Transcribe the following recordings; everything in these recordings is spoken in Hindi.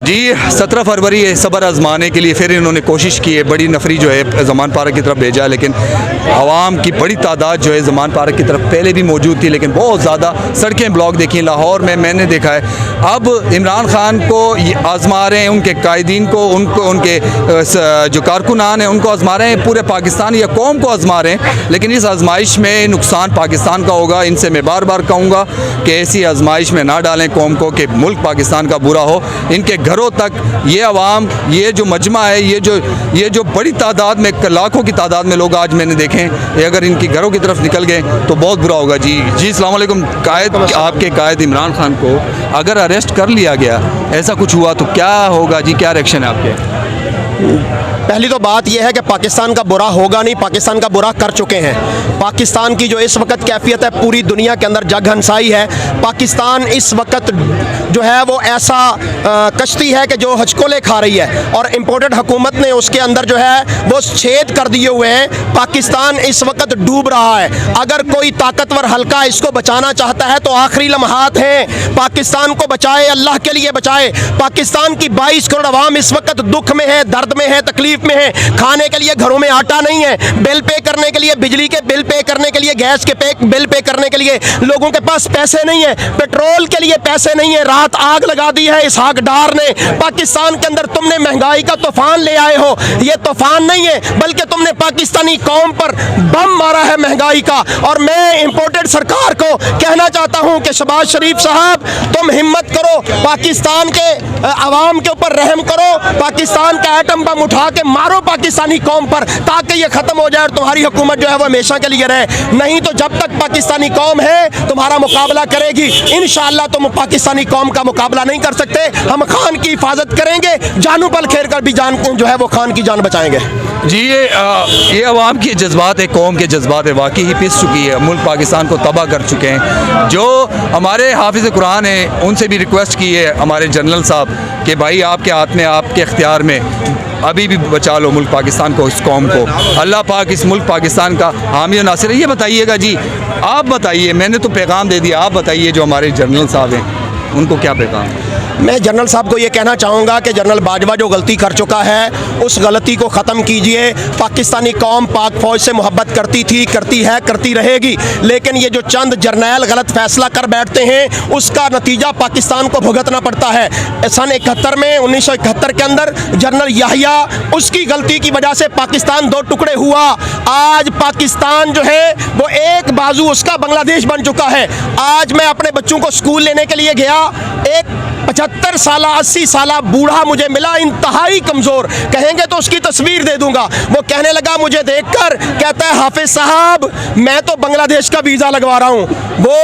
जी 17 फरवरी सब्र आजमाने के लिए फिर इन्होंने कोशिश की है, बड़ी नफरी जो है ज़मान पार्क की तरफ भेजा, लेकिन आवाम की बड़ी तादाद जो है ज़मान पार्क की तरफ पहले भी मौजूद थी, लेकिन बहुत ज़्यादा सड़कें ब्लॉक देखी लाहौर में मैंने देखा है। अब इमरान खान को आजमा रहे हैं, उनके कायदीन को, उनके जो कारकुनान हैं उनको आजमा रहे हैं, पूरे पाकिस्तान या कौम को आजमा रहे हैं। लेकिन इस आजमाइश में नुकसान पाकिस्तान का होगा। इनसे मैं बार बार कहूँगा कि ऐसी आजमाइश में ना डालें कौम को कि मुल्क पाकिस्तान का बुरा हो। इनके घरों तक ये अवाम, ये जो मजमा है, ये जो बड़ी तादाद में, लाखों की तादाद में लोग आज मैंने देखें, ये अगर इनकी घरों की तरफ निकल गए तो बहुत बुरा होगा। जी अस्सलाम वालेकुम। आपके कायद इमरान खान को अगर अरेस्ट कर लिया गया, ऐसा कुछ हुआ तो क्या होगा जी, क्या रिएक्शन है आपके? पहली तो बात यह है कि पाकिस्तान का बुरा होगा नहीं, पाकिस्तान का बुरा कर चुके हैं। पाकिस्तान की जो इस वक्त कैफियत है पूरी दुनिया के अंदर जग हंसाई है। पाकिस्तान इस वक्त जो है वो ऐसा कश्ती है कि जो हचकोले खा रही है, और इम्पोर्टेड हुकूमत ने उसके अंदर जो है वो छेद कर दिए हुए हैं। पाकिस्तान इस वक्त डूब रहा है। अगर कोई ताकतवर हल्का इसको बचाना चाहता है तो आखिरी लम्हात हैं, पाकिस्तान को बचाए, अल्लाह के लिए बचाए। पाकिस्तान की 22 करोड़ अवाम इस वक्त दुख में है, दर्द में है, तकलीफ में है। खाने के लिए घरों में आटा नहीं है, बिल पे करने के लिए, बिजली के बिल पे करने के लिए, गैस के बिल पे करने के लिए लोगों के पास पैसे नहीं है, पेट्रोल के लिए पैसे नहीं है। रात आग लगा दी है इसहाक डार ने पाकिस्तान के अंदर। तुमने महंगाई का तूफान ले आए हो, ये तूफान नहीं है बल्कि तुमने पाकिस्तानी कौम पर बम मारा है महंगाई का। और मैं इंपोर्टेड सरकार को कहना चाहता हूं कि शहबाज शरीफ साहब, तुम हिम्मत करो, पाकिस्तान के अवाम के ऊपर रहम करो, पाकिस्तान का एटम बम उठा के मारो पाकिस्तानी कौम पर, ताकि ये खत्म हो जाए और तुम्हारी हुकूमत जो है वो हमेशा के लिए रहे। नहीं तो जब तक पाकिस्तानी कौम है तुम्हारा मुकाबला करेगी, इंशाअल्लाह तुम पाकिस्तानी कौम का मुकाबला नहीं कर सकते। हम खान की हिफाजत करेंगे, जानू पल खेर कर भी जान जो है वो खान की जान बचाएंगे। जी ये अवाम के जज्बात है, कौम के जज्बात है, वाकई ही पिस चुकी है, मुल्क पाकिस्तान को तबाह कर चुके हैं। जो हमारे हाफिज़ कुरान हैं उनसे भी रिक्वेस्ट की है हमारे जनरल साहब कि भाई आपके हाथ में, आपके इख्तियार में, अभी भी बचा लो मुल्क पाकिस्तान को, इस कौम को। अल्लाह पाक इस मुल्क पाकिस्तान का हामी और नासिर है। ये बताइएगा जी, आप बताइए, मैंने तो पैगाम दे दिया, आप बताइए जो हमारे जनरल साहब हैं उनको क्या पैगाम है? मैं जनरल साहब को ये कहना चाहूँगा कि जनरल बाजवा जो गलती कर चुका है उस गलती को ख़त्म कीजिए। पाकिस्तानी कौम पाक फ़ौज से मोहब्बत करती थी, करती है, करती रहेगी, लेकिन ये जो चंद जर्नैल गलत फैसला कर बैठते हैं उसका नतीजा पाकिस्तान को भुगतना पड़ता है। सन 71 में 1971 के अंदर जनरल याहिया, उसकी गलती की वजह से पाकिस्तान दो टुकड़े हुआ। आज पाकिस्तान जो है वो एक बाजू उसका बांग्लादेश बन चुका है। आज मैं अपने बच्चों को स्कूल लेने के लिए गया, एक 75 साल 80 साल बूढ़ा मुझे मिला, इंतहाई कमज़ोर, कहेंगे तो उसकी तस्वीर दे दूंगा। वो कहने लगा मुझे देखकर, कहता है हाफिज साहब मैं तो बांग्लादेश का वीज़ा लगवा रहा हूँ। वो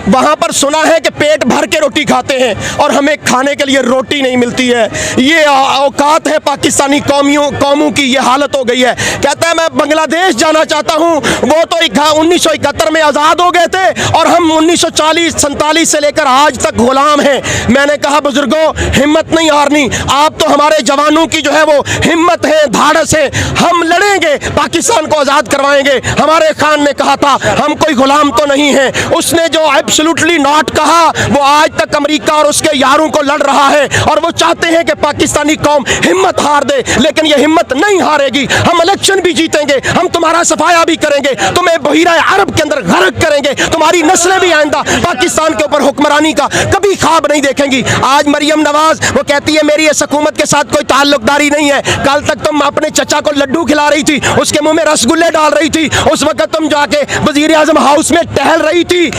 वहाँ पर सुना है कि पेट भर के रोटी खाते हैं और हमें खाने के लिए रोटी नहीं मिलती है। ये औकात है पाकिस्तानी कौमों की, ये हालत हो गई है। कहता है मैं बांग्लादेश जाना चाहता हूँ। वो तो 1971 में आज़ाद हो गए थे और हम 1940-47 से लेकर आज तक गुलाम हैं। मैंने कहा बुजुर्गों, हिम्मत नहीं हारनी, आप तो हमारे जवानों की जो है वो हिम्मत है, धाड़स है, हम लड़ेंगे, पाकिस्तान को आज़ाद करवाएंगे। हमारे खान ने कहा था हम कोई गुलाम तो नहीं है, उसने जो एब्सोल्युटली नॉट कहा वो आज तक अमेरिका और उसके यारों को लड़ रहा है, और वो चाहते हैं कि पाकिस्तानी कौम हिम्मत हार दे, लेकिन ये हिम्मत नहीं हारेगी। हम इलेक्शन भी जीतेंगे, हम तुम्हारा सफाया भी करेंगे, तुम्हें बहीरा अरब के अंदर गर्क करेंगे, तुम्हारी नस्लें भी आइंदा पाकिस्तान के ऊपर हुक्मरानी का कभी ख्वाब नहीं देखेंगी। आज मरियम नवाज वो कहती है मेरी इस हुकूमत के साथ कोई ताल्लुकदारी नहीं है। कल तक तुम अपने चचा को लड्डू खिला रही थी, उसके मुंह में रसगुल्ले डाल रही थी, उस वक्त तुम जाके वजीर आजम हाउस में टहल रही थी,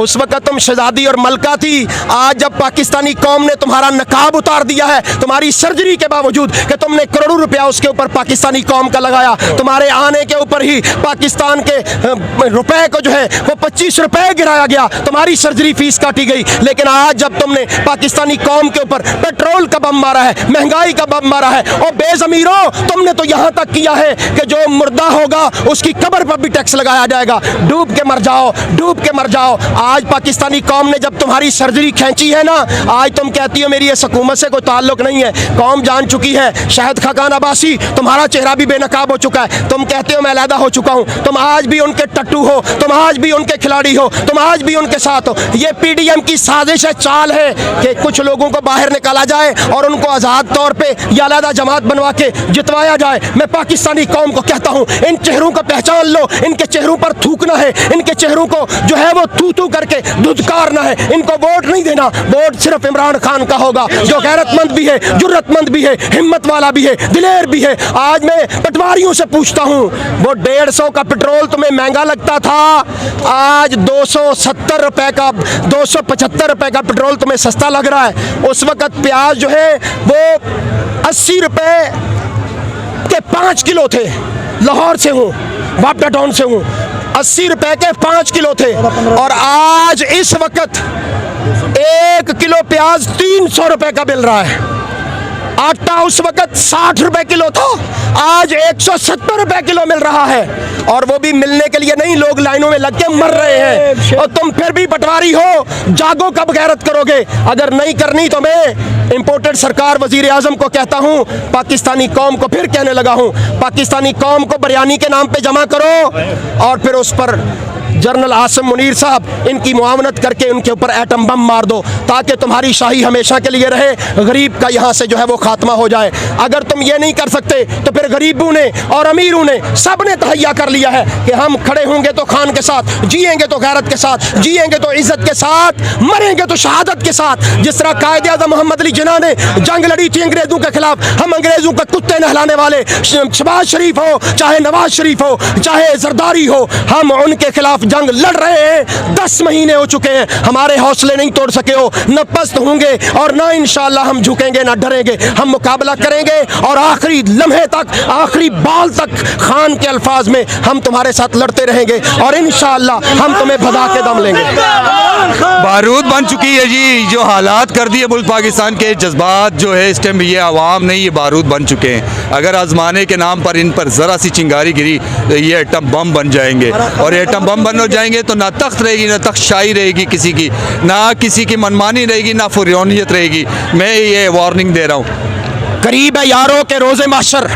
उस वक्त तुम शहजादी और मलका थी। आज जब पाकिस्तानी कौम ने तुम्हारा नकाब उतार दिया है, तुम्हारी सर्जरी के बावजूद कि तुमने करोड़ों रुपया उसके ऊपर पाकिस्तानी कौम का लगाया, तुम्हारे आने के ऊपर ही पाकिस्तान के रुपए को जो है वो 25 रुपए गिराया गया, तुम्हारी सर्जरी फीस काटी गई। लेकिन आज जब तुमने पाकिस्तानी कौम के ऊपर पेट्रोल का बम मारा है, महंगाई का बम मारा है, और बेज़मीरों तुमने तो यहाँ तक किया है कि जो मुर्दा होगा उसकी कब्र पर भी टैक्स लगाया जाएगा। डूब के मर जाओ, डूब के मर जाओ। आज पाकिस्तानी कौम ने जब तुम्हारी सर्जरी खींची है ना, आज तुम कहती हो मेरी इस हुकूमत से कोई ताल्लुक नहीं है। कौम जान चुकी है, शाहिद खाकान अब्बासी तुम्हारा चेहरा भी बेनकाब हो चुका है। तुम कहते हो मैं अलहदा हो चुका हूँ, तुम आज भी उनके टट्टू हो, तुम आज भी उनके खिलाड़ी हो, तुम आज भी उनके साथ हो। ये PDM की साजिश है, चाल है कि कुछ लोगों को बाहर निकाला जाए और उनको आज़ाद तौर पे या अलहदा जमात बनवा के जितवाया जाए। मैं पाकिस्तानी कौम को कहता हूँ, इन चेहरों को पहचान लो, इनके चेहरों पर थूकना है, इनके चेहरों को जो है वो थू थू करके धुतकारना है। इनको वोट नहीं देना, वोट सिर्फ इमरान खान का होगा, जो गैरतमंद भी है, जुर्रतमंद भी है, हिम्मत वाला भी है, दिलेर भी है। आज मैं पटवारियों से पूछता हूँ, वो 150 का पेट्रोल तुम्हें महंगा लगता था, आज 270 रुपए का, 275 रुपए का पेट्रोल तुम्हें सस्ता लग रहा है। उस वक्त प्याज जो है वो 80 रुपए के 5 किलो थे। लाहौर से हूँ, वापडा टाउन से हूँ, 80 रुपए के 5 किलो थे, और आज इस वक्त 1 किलो प्याज 300 रुपए का मिल रहा है। आटा उस वक्त 60 रुपए किलो था, आज 170 रुपए किलो मिल रहा है, और वो भी मिलने के लिए नहीं, लोग लाइनों में लग के मर रहे हैं। और तुम फिर भी पटवारी हो, जागो, कब गैरत करोगे? अगर नहीं करनी तो मैं इंपोर्टेड सरकार वजीर आजम को कहता हूँ, पाकिस्तानी कौम को फिर कहने लगा हूँ, पाकिस्तानी कौम को बिरयानी के नाम पे जमा करो और फिर उस पर जनरल आसिम मुनीर साहब इनकी मुआवनत करके उनके ऊपर एटम बम मार दो, ताकि तुम्हारी शाही हमेशा के लिए रहे, गरीब का यहाँ से जो है वो खात्मा हो जाए। अगर तुम ये नहीं कर सकते तो फिर गरीबों ने और अमीरों ने सब ने तहैया कर लिया है कि हम खड़े होंगे तो खान के साथ, जिएंगे तो गैरत के साथ, जिएंगे तो इज्जत के साथ, मरेंगे तो शहादत के साथ। जिस तरह कायदे-ए-आज़म मोहम्मद अली जिन्ना ने जंग लड़ी थी अंग्रेजों के खिलाफ, हम अंग्रेजों के कुत्ते नहलाने वाले शहबाज शरीफ हो, चाहे नवाज शरीफ हो, चाहे जरदारी हो, हम उनके खिलाफ जंग लड़ रहे हैं। 10 महीने हो चुके हैं, हमारे हौसले नहीं तोड़ सके हो, न पस्त होंगे और न इंशाअल्लाह हम झुकेंगे, न डरेंगे। हम मुकाबला करेंगे और आखिरी लम्हे तक, आखिरी बाल तक खान के अल्फाज में हम तुम्हारे साथ लड़ते रहेंगे और इंशाअल्लाह हम तुम्हें भगा के दम लेंगे। बारूद बन चुकी है जी, जो हालात कर दिए मुल्क पाकिस्तान के, जज्बात जो है इस टाइम ये आवाम नहीं, ये बारूद बन चुके हैं। अगर आजमाने के नाम पर इन पर ज़रा सी चिंगारी गिरी तो ये एटम बम बन जाएंगे, और एटम बम बन जाएंगे तो ना तख्त रहेगी, ना तख्तशाही रहेगी किसी की, ना किसी की मनमानी रहेगी, ना फुरौनियत रहेगी। मैं ये वार्निंग दे रहा हूँ। करीब है यारों के रोज़े माशर,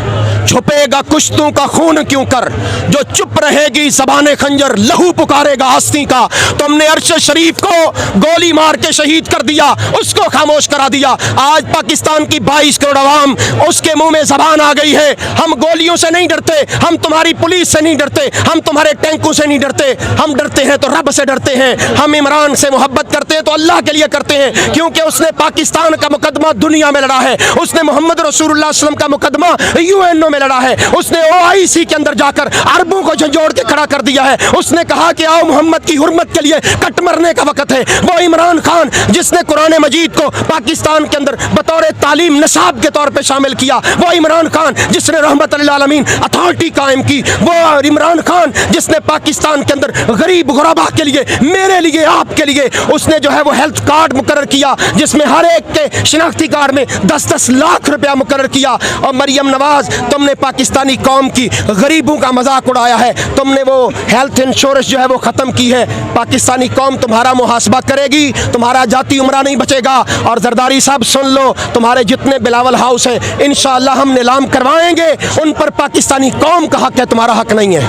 छुपेगा कुश्तों का खून क्यों कर, जो चुप रहेगी ज़बाने खंजर, लहू पुकारेगा हस्ती का। तुमने अर्श शरीफ को गोली मार के शहीद कर दिया, उसको खामोश करा दिया। आज पाकिस्तान की 22 करोड़ आवाम, उसके मुंह में ज़बान आ गई है। हम गोलियों से नहीं डरते, हम तुम्हारी पुलिस से नहीं डरते, हम तुम्हारे टैंकों से नहीं डरते, हम डरते हैं तो रब से डरते हैं। हम इमरान से मोहब्बत करते हैं तो अल्लाह के लिए करते हैं, क्योंकि उसने पाकिस्तान का मुकदमा दुनिया में लड़ा है, उसने मोहम्मद रसूलुल्लाह सल्लल्लाहु अलैहि वसल्लम का मुकदमा UNO में लड़ा है, उसने OIC के अंदर जाकर अरबों को झंझोड़ के खड़ा कर दिया है। उसने कहा कि आओ मोहम्मद की हुर्मत के लिए कट मरने का वक्त है। वो इमरान खान जिसने कुरान मजीद को पाकिस्तान के अंदर बतौर तालीम निसाब के तौर पे शामिल किया, वो इमरान खान जिसने रहमत लिल आलमीन अथॉरिटी कायम की, वो इमरान खान जिसने पाकिस्तान के अंदर गरीब गुरबा के लिए, मेरे लिए, आपके लिए उसने जो है वो हेल्थ कार्ड मुकर्रर किया, जिसमें हर एक के शिनाख्ती कार्ड में 10-10 लाख रुपया मुकर्रर किया। और मरियम नवाज, तुमने पाकिस्तानी कौम की गरीबों का मजाक उड़ाया है, तुमने वो हेल्थ इंश्योरेंस जो है वो ख़त्म की है। पाकिस्तानी कौम तुम्हारा मुहासबा करेगी, तुम्हारा जाती उम्रा नहीं बचेगा। और जरदारी साहब सुन लो, तुम्हारे जितने बिलावल हाउस हैं इंशाअल्लाह हम नीलाम करवाएंगे, उन पर पाकिस्तानी कौम का हक है, तुम्हारा हक नहीं है।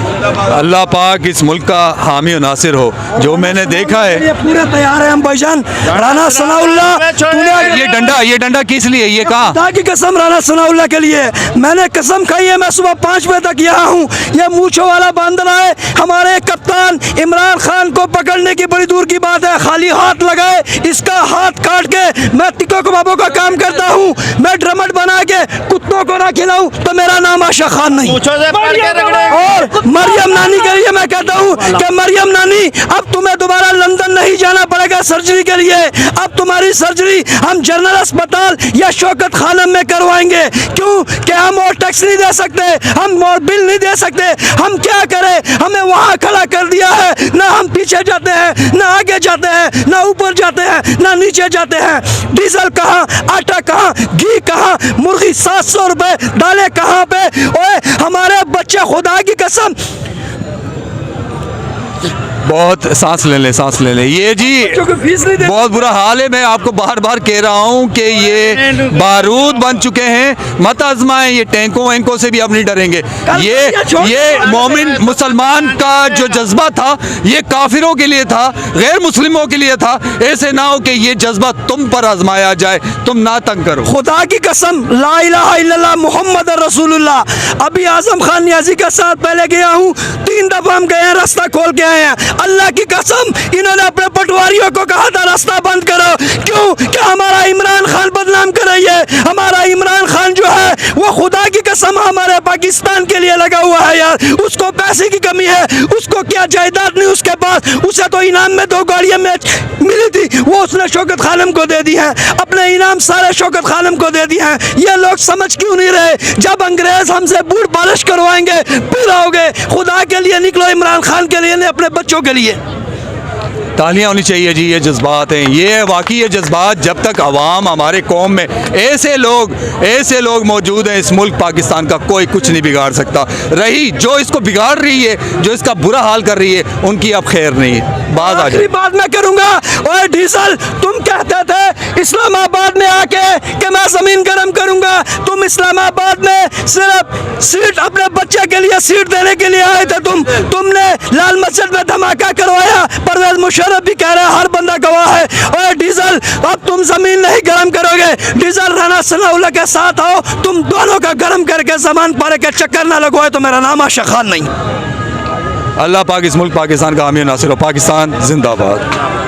अल्लाह पाक इस मुल्क का हामी और नासिर हो। जो मैंने देखा है, ये पूरे तैयार है हम भाईजान। राना सनाउल्लाह, तूने ये डंडा किस लिए, ये कहाँ? खुदा की कसम, राना सनाउल्लाह के लिए मैंने कसम खाई है। मैं सुबह 5 बजे तक यहाँ हूँ। ये मूंछों वाला बांदर है, हमारे कप्तान इमरान खान को पकड़ने की बड़ी दूर की बात है, खाली हाथ लगाए, इसका हाथ काट के मैं टिक्को कबाबों का काम करता हूँ। मैं ड्रमट बना के कुत्तों को ना खिलाऊं तो मेरा नाम आशा खान नहीं। और मरियम नानी के लिए मैं कहता हूँ कि मरियम नानी, अब तुम्हें दोबारा लंदन नहीं जाना पड़ेगा सर्जरी के लिए। अब तुम्हारी सर्जरी हम जनरल अस्पताल या शौकत खानम में करवाएंगे। क्यों? कि हम और टैक्स नहीं दे सकते, हम और बिल नहीं दे सकते। हम क्या करें? हमें वहाँ खड़ा कर दिया है, ना हम पीछे जाते हैं, ना आगे जाते हैं, ना ऊपर जाते हैं, ना नीचे जाते हैं। डीजल कहाँ, आटा कहाँ, घी कहाँ, मुर्गी 700 रुपए, दालें कहाँ पे? ओए हमारे बच्चे, खुदा की कसम बहुत सांस ले लें, सांस ले लें। ये जी क्योंकि फीस नहीं दे बहुत बुरा हाल है। मैं आपको बार बार कह रहा हूँ कि ये बारूद बन चुके हैं, मत आजमाएं। ये टैंकों वैंकों से भी अब नहीं डरेंगे। ये मोमिन मुसलमान का जो जज्बा था ये काफिरों के लिए था, गैर मुस्लिमों के लिए था। ऐसे ना हो कि ये जज्बा तुम पर आजमाया जाए, तुम ना तंग करो। खुदा की कसम, ला इलाहा इल्लल्लाह मोहम्मद रसूलुल्लाह। अभी आजम खान नियाजी के साथ पहले गया हूँ, 3 दफा हम गए हैं, रास्ता खोल के आए हैं। अल्लाह की कसम, इन्होंने अपने पटवारियों को कहा था रास्ता बंद करो। क्यों? क्या हमारा इमरान खान बदनाम कर रही है? हमारा इमरान खान जो है वो खुदा की कसम हमारे पाकिस्तान के लिए लगा हुआ है यार। उसको पैसे की कमी है, उसको क्या जायदाद नहीं उसके पास। उसे तो इनाम में 2 गाड़ियां मिली थी, वो उसने शौकत खानम को दे दी है। अपने इनाम सारे शौकत खानम को दे दिए हैं। ये लोग समझ क्यों नहीं रहे? जब अंग्रेज हमसे बूट पॉलिश करवाएंगे फिर आओगे। खुदा के लिए निकलो, इमरान खान के लिए नहीं, अपने बच्चों के लिए। तालियां होनी चाहिए जी। ये जज्बात हैं, ये वाकई ये जज्बात जब तक अवाम हमारे कौम में ऐसे लोग मौजूद हैं, इस मुल्क पाकिस्तान का कोई कुछ नहीं बिगाड़ सकता। रही जो इसको बिगाड़ रही है, जो इसका बुरा हाल कर रही है, उनकी अब खैर नहीं है। बात आ जाए, बात मैं करूंगा। ओए डीजल, तुम कहते थे इस्लामाबाद में आके कि मैं जमीन गर्म करूंगा। तुम इस्लामाबाद में सिर्फ सीट अपने बच्चे के लिए सीट देने के लिए आए थे। तुमने लाल मस्जिद में धमाका करवाया। परवेज मुशर्रफ भी कह रहे हैं, हर बंदा गवाह है। और डीजल, अब तुम जमीन नहीं गर्म करोगे। डीजल, राना सनाउल्लाह के साथ आओ, तुम दोनों का गर्म करके जमान पारे के चक्कर ना लगवाए तो मेरा नाम आशा खान नहीं। अल्लाह पाक इस मुल्क पाकिस्तान का हामी नासिर हो। पाकिस्तान जिंदाबाद।